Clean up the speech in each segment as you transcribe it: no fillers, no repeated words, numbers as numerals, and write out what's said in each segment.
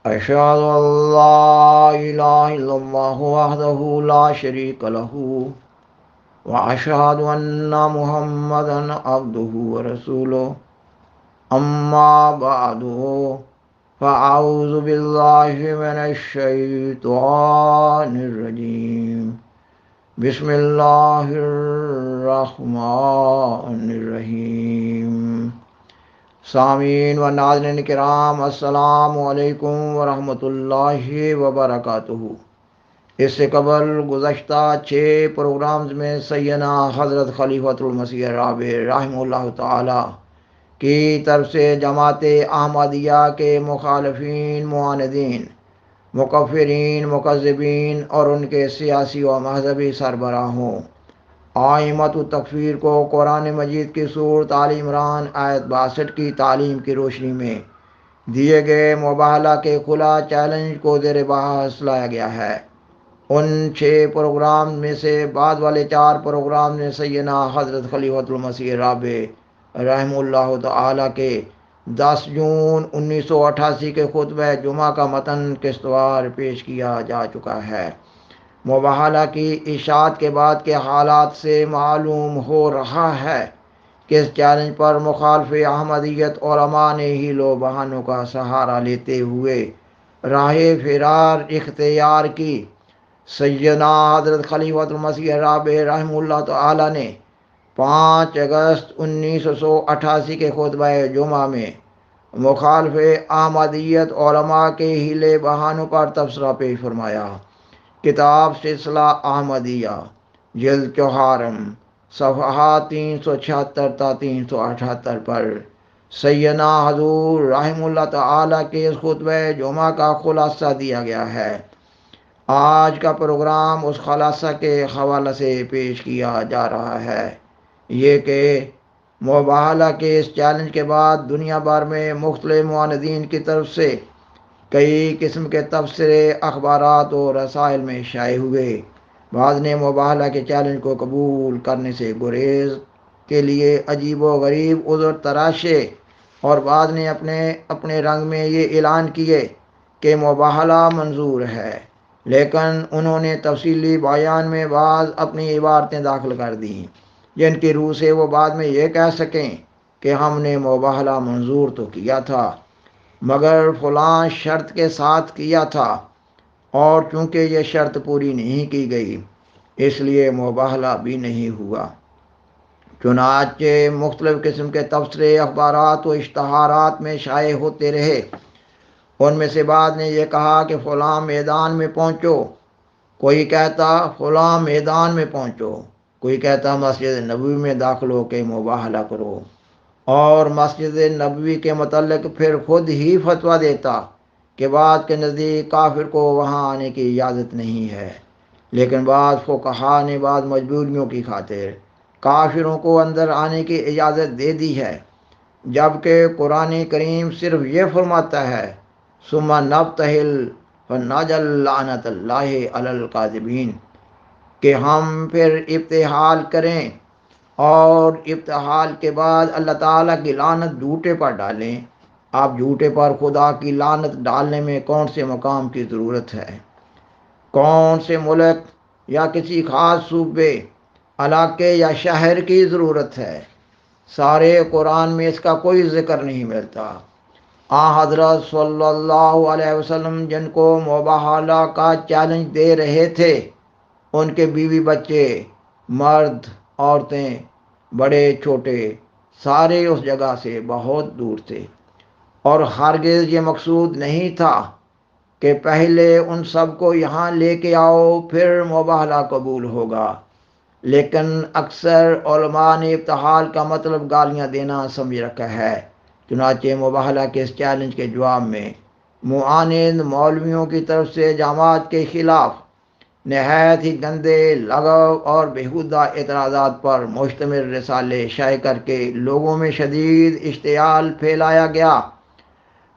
أشهد أن لا إله إلا الله وحده لا شريك له وأشهد أن محمدا عبده ورسوله أما بعد فأعوذ بالله من الشيطان الرجيم بسم الله الرحمن الرحيم سامعین و ناظرین کرام، السلام علیکم ورحمۃ اللہ وبرکاتہ۔ اس سے قبل گزشتہ 6 پروگرامز میں سیدنا حضرت خلیفۃ المسیح رابع رحمہ اللہ تعالی کی طرف سے جماعت احمدیہ کے مخالفین، معاندین، مکفرین، مکذبین اور ان کے سیاسی و مذہبی سربراہوں آئمت التکفیر کو قرآن مجید کی سورۃ آل عمران آیت 62 کی تعلیم کی روشنی میں دیے گئے مباہلہ کے کھلا چیلنج کو زیر بحث لایا گیا ہے۔ ان 6 پروگرام میں سے بعد والے 4 پروگرام نے سیدنا حضرت خلیفۃ المسیح رابع رحمہ اللہ تعالی کے 10 جون 1988 کے خطبہ جمعہ کا متن قسطوار پیش کیا جا چکا ہے۔ مباہلہ کی اشاعت کے بعد کے حالات سے معلوم ہو رہا ہے کہ اس چیلنج پر مخالف احمدیت علماء نے ہی لو بہانوں کا سہارا لیتے ہوئے راہ فرار اختیار کی۔ سیدنا حضرت خلیفۃ المسیح رابع رحمہ اللہ تعالی نے 5 اگست 1988 کے خطبہ جمعہ میں مخالف احمدیت علماء کے ہیلے بہانوں پر تبصرہ پیش فرمایا۔ کتاب سلسلہ احمدیہ جلد 4 صفحات 376 تا 378 پر سیدنا حضور رحمہ اللہ تعالی کے اس خطبہ جمعہ کا خلاصہ دیا گیا ہے۔ آج کا پروگرام اس خلاصہ کے حوالے سے پیش کیا جا رہا ہے، یہ کہ مباہلہ کے اس چیلنج کے بعد دنیا بھر میں مختلف معاندین کی طرف سے کئی قسم کے تبصرے اخبارات اور رسائل میں شائع ہوئے۔ بعض نے مباہلہ کے چیلنج کو قبول کرنے سے گریز کے لیے عجیب و غریب عذر تراشے اور بعض نے اپنے رنگ میں یہ اعلان کیے کہ مباہلہ منظور ہے، لیکن انہوں نے تفصیلی بیان میں بعض اپنی عبارتیں داخل کر دیں جن کی روح سے وہ بعد میں یہ کہہ سکیں کہ ہم نے مباہلہ منظور تو کیا تھا مگر فلاں شرط کے ساتھ کیا تھا، اور چونکہ یہ شرط پوری نہیں کی گئی اس لیے مباہلہ بھی نہیں ہوا۔ چنانچہ مختلف قسم کے تبصرے اخبارات و اشتہارات میں شائع ہوتے رہے۔ ان میں سے بعض نے یہ کہا کہ فلاں میدان میں پہنچو، کوئی کہتا فلاں میدان میں پہنچو، کوئی کہتا مسجد نبوی میں داخل ہو کے مباہلہ کرو، اور مسجد نبوی کے متعلق پھر خود ہی فتویٰ دیتا کہ بعض کے نزدیک کافر کو وہاں آنے کی اجازت نہیں ہے، لیکن بعض فقہا نے بعض مجبوریوں کی خاطر کافروں کو اندر آنے کی اجازت دے دی ہے، جبکہ قرآن کریم صرف یہ فرماتا ہے ثم نبتہل فنجعل لعنت اللہ علی الکاذبین، کہ ہم پھر ابتحال کریں اور ابتحال کے بعد اللہ تعالیٰ کی لعنت جھوٹے پر ڈالیں۔ آپ جھوٹے پر خدا کی لعنت ڈالنے میں کون سے مقام کی ضرورت ہے؟ کون سے ملک یا کسی خاص صوبے، علاقے یا شہر کی ضرورت ہے؟ سارے قرآن میں اس کا کوئی ذکر نہیں ملتا۔ حضرت صلی اللہ علیہ وسلم جن کو مباہلہ کا چیلنج دے رہے تھے، ان کے بیوی بچے، مرد، عورتیں، بڑے چھوٹے، سارے اس جگہ سے بہت دور تھے، اور ہرگز یہ مقصود نہیں تھا کہ پہلے ان سب کو یہاں لے کے آؤ پھر مباہلہ قبول ہوگا، لیکن اکثر علماء نے ابتحال کا مطلب گالیاں دینا سمجھ رکھا ہے۔ چنانچہ مباہلہ کے اس چیلنج کے جواب میں معاند مولویوں کی طرف سے جماعت کے خلاف نہایت ہی گندے، لغو اور بیہودہ اعتراضات پر مشتمل رسالے شائع کر کے لوگوں میں شدید اشتعال پھیلایا گیا۔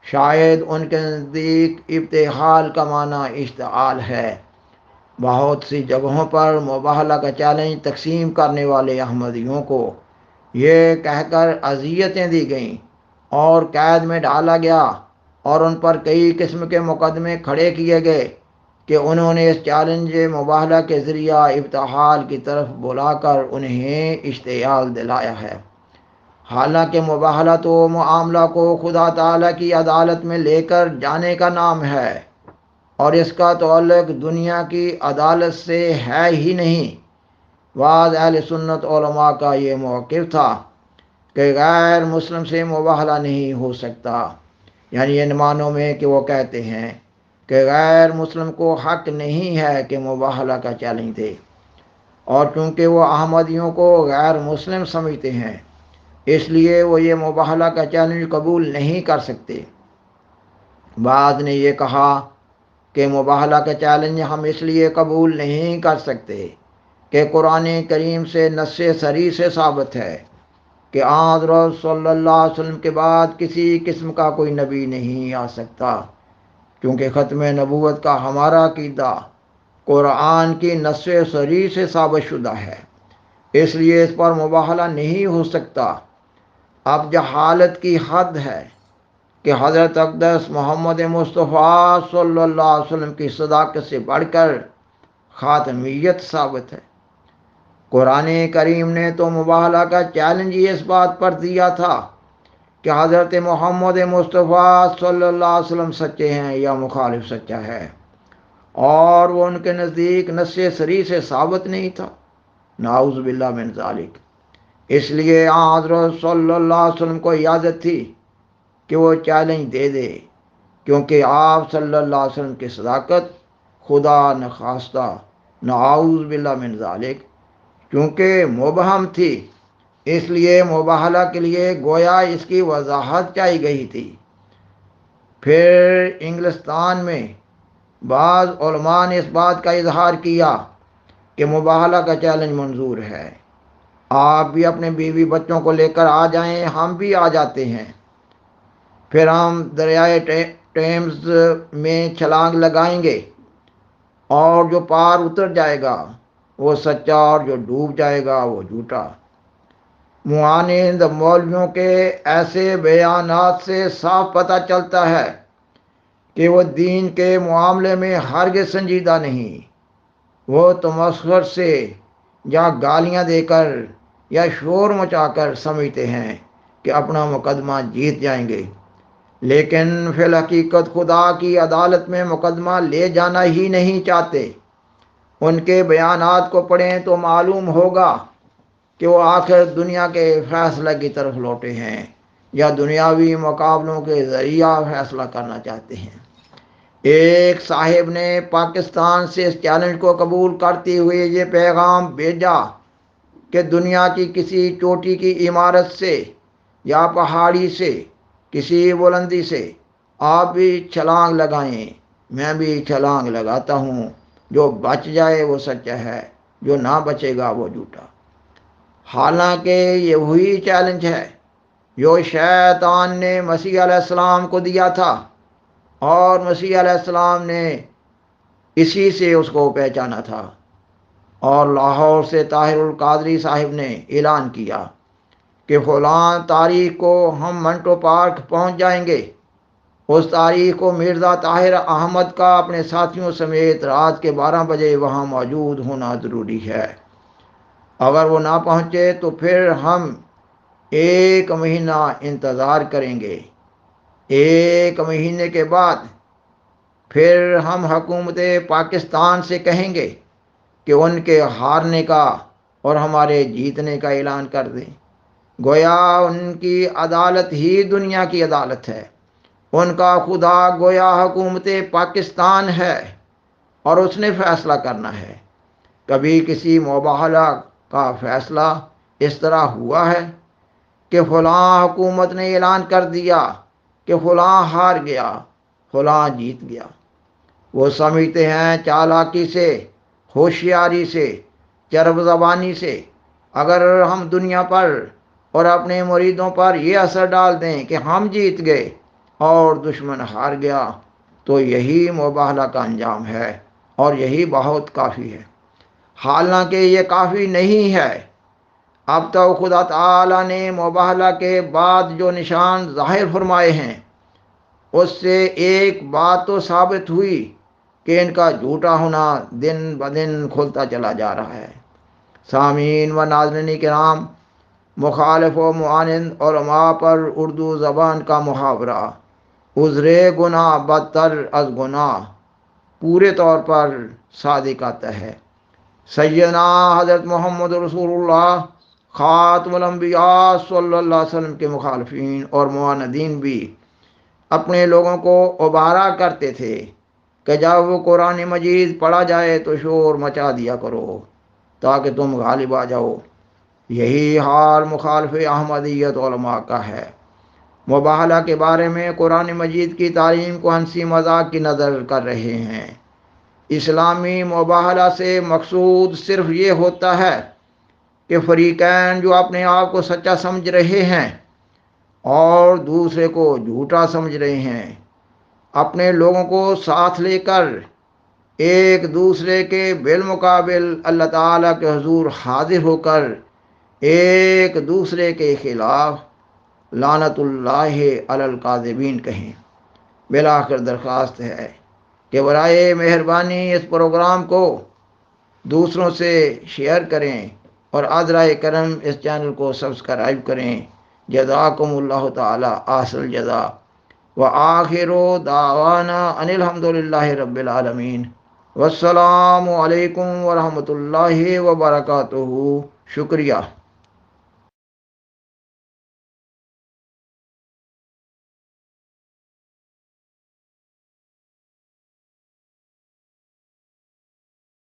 شاید ان کے نزدیک ابتحال کا معنی اشتعال ہے۔ بہت سی جگہوں پر مباہلہ کا چیلنج تقسیم کرنے والے احمدیوں کو یہ کہہ کر اذیتیں دی گئیں اور قید میں ڈالا گیا اور ان پر کئی قسم کے مقدمے کھڑے کیے گئے کہ انہوں نے اس چیلنج مباہلہ کے ذریعہ ابتحال کی طرف بلا کر انہیں اشتعال دلایا ہے۔ حالانکہ مباہلہ تو معاملہ کو خدا تعالیٰ کی عدالت میں لے کر جانے کا نام ہے، اور اس کا تعلق دنیا کی عدالت سے ہے ہی نہیں۔ بعض اہل سنت علماء کا یہ موقف تھا کہ غیر مسلم سے مباہلہ نہیں ہو سکتا، یعنی ان معنوں میں کہ وہ کہتے ہیں کہ غیر مسلم کو حق نہیں ہے کہ مباہلہ کا چیلنج دے، اور چونکہ وہ احمدیوں کو غیر مسلم سمجھتے ہیں اس لیے وہ یہ مباہلہ کا چیلنج قبول نہیں کر سکتے۔ بعض نے یہ کہا کہ مباہلہ کا چیلنج ہم اس لیے قبول نہیں کر سکتے کہ قرآن کریم سے نص صریح سے ثابت ہے کہ حضرت صلی اللہ علیہ وسلم کے بعد کسی قسم کا کوئی نبی نہیں آ سکتا، کیونکہ ختم نبوت کا ہمارا عقیدہ قرآن کی نص صریح سے ثابت شدہ ہے، اس لیے اس پر مباہلہ نہیں ہو سکتا۔ اب جہالت کی حد ہے کہ حضرت اقدس محمد مصطفیٰ صلی اللہ علیہ وسلم کی صداقت سے بڑھ کر خاتمیت ثابت ہے۔ قرآن کریم نے تو مباہلہ کا چیلنج ہی اس بات پر دیا تھا کہ حضرت محمد مصطفیٰ صلی اللہ علیہ وسلم سچے ہیں یا مخالف سچا ہے، اور وہ ان کے نزدیک نص صریح سے ثابت نہیں تھا، نعوذ باللہ من ذالک۔ اس لیے حضرت صلی اللہ علیہ وسلم کو اجازت تھی کہ وہ چیلنج دے دے، کیونکہ آپ صلی اللہ علیہ وسلم کی صداقت خدا نخواستہ نعوذ باللہ من ذالک کیونکہ مبہم تھی، اس لیے مباہلہ کے لیے گویا اس کی وضاحت چاہی گئی تھی۔ پھر انگلستان میں بعض علماء نے اس بات کا اظہار کیا کہ مباہلہ کا چیلنج منظور ہے، آپ بھی اپنے بیوی بچوں کو لے کر آ جائیں، ہم بھی آ جاتے ہیں، پھر ہم دریائے ٹیمز میں چھلانگ لگائیں گے، اور جو پار اتر جائے گا وہ سچا اور جو ڈوب جائے گا وہ جھوٹا۔ معاند مولویوں کے ایسے بیانات سے صاف پتہ چلتا ہے کہ وہ دین کے معاملے میں ہرگز سنجیدہ نہیں، وہ تمسخر سے یا گالیاں دے کر یا شور مچا کر سمجھتے ہیں کہ اپنا مقدمہ جیت جائیں گے، لیکن فی الحقیقت خدا کی عدالت میں مقدمہ لے جانا ہی نہیں چاہتے۔ ان کے بیانات کو پڑھیں تو معلوم ہوگا کہ وہ آخر دنیا کے فیصلہ کی طرف لوٹے ہیں یا دنیاوی مقابلوں کے ذریعہ فیصلہ کرنا چاہتے ہیں۔ ایک صاحب نے پاکستان سے اس چیلنج کو قبول کرتے ہوئے یہ پیغام بھیجا کہ دنیا کی کسی چوٹی کی عمارت سے یا پہاڑی سے، کسی بلندی سے آپ بھی چھلانگ لگائیں، میں بھی چھلانگ لگاتا ہوں، جو بچ جائے وہ سچا ہے، جو نہ بچے گا وہ جھوٹا۔ حالانکہ یہ وہی چیلنج ہے جو شیطان نے مسیح علیہ السلام کو دیا تھا، اور مسیح علیہ السلام نے اسی سے اس کو پہچانا تھا، اور لاہور سے طاہر القادری صاحب نے اعلان کیا کہ فلاں تاریخ کو ہم منٹو پارک پہنچ جائیں گے۔ اس تاریخ کو مرزا طاہر احمد کا اپنے ساتھیوں سمیت رات کے 12 بجے وہاں موجود ہونا ضروری ہے۔ اگر وہ نہ پہنچے تو پھر ہم 1 مہینہ انتظار کریں گے۔ 1 مہینے کے بعد پھر ہم حکومت پاکستان سے کہیں گے کہ ان کے ہارنے کا اور ہمارے جیتنے کا اعلان کر دیں۔ گویا ان کی عدالت ہی دنیا کی عدالت ہے، ان کا خدا گویا حکومت پاکستان ہے، اور اس نے فیصلہ کرنا ہے۔ کبھی کسی مباہلہ کا فیصلہ اس طرح ہوا ہے کہ فلاں حکومت نے اعلان کر دیا کہ فلاں ہار گیا، فلاں جیت گیا؟ وہ سمجھتے ہیں چالاکی سے، ہوشیاری سے، چرب زبانی سے اگر ہم دنیا پر اور اپنے مریدوں پر یہ اثر ڈال دیں کہ ہم جیت گئے اور دشمن ہار گیا، تو یہی مباہلہ کا انجام ہے، اور یہی بہت کافی ہے۔ حالانکہ یہ کافی نہیں ہے۔ اب تو خدا تعالیٰ نے مباہلہ کے بعد جو نشان ظاہر فرمائے ہیں اس سے ایک بات تو ثابت ہوئی کہ ان کا جھوٹا ہونا دن بدن کھلتا چلا جا رہا ہے۔ سامعین و ناظرین کرام، مخالف و معاند علماء پر اردو زبان کا محاورہ عذر گناہ بدتر از گناہ پورے طور پر صادقات ہے۔ سیدنا حضرت محمد رسول اللہ خاتم الانبیاء صلی اللہ علیہ وسلم کے مخالفین اور معاندین بھی اپنے لوگوں کو ابھارا کرتے تھے کہ جب وہ قرآن مجید پڑھا جائے تو شور مچا دیا کرو تاکہ تم غالب آ جاؤ۔ یہی حال مخالف احمدیت علماء کا ہے۔ مباہلہ کے بارے میں قرآن مجید کی تعلیم کو ہنسی مذاق کی نظر کر رہے ہیں۔ اسلامی مباہلہ سے مقصود صرف یہ ہوتا ہے کہ فریقین جو اپنے آپ کو سچا سمجھ رہے ہیں اور دوسرے کو جھوٹا سمجھ رہے ہیں، اپنے لوگوں کو ساتھ لے کر ایک دوسرے کے بالمقابل اللہ تعالیٰ کے حضور حاضر ہو کر ایک دوسرے کے خلاف لعنت اللہ علی الکاذبین کہیں۔ بالآخر درخواست ہے کہ برائے مہربانی اس پروگرام کو دوسروں سے شیئر کریں اور عذرائے کرم اس چینل کو سبسکرائب کریں۔ جزاکم اللہ تعالی احسن الجزا وآخر دعوانا ان الحمدللہ رب العالمین والسلام علیکم ورحمۃ اللہ وبرکاتہ۔ شکریہ۔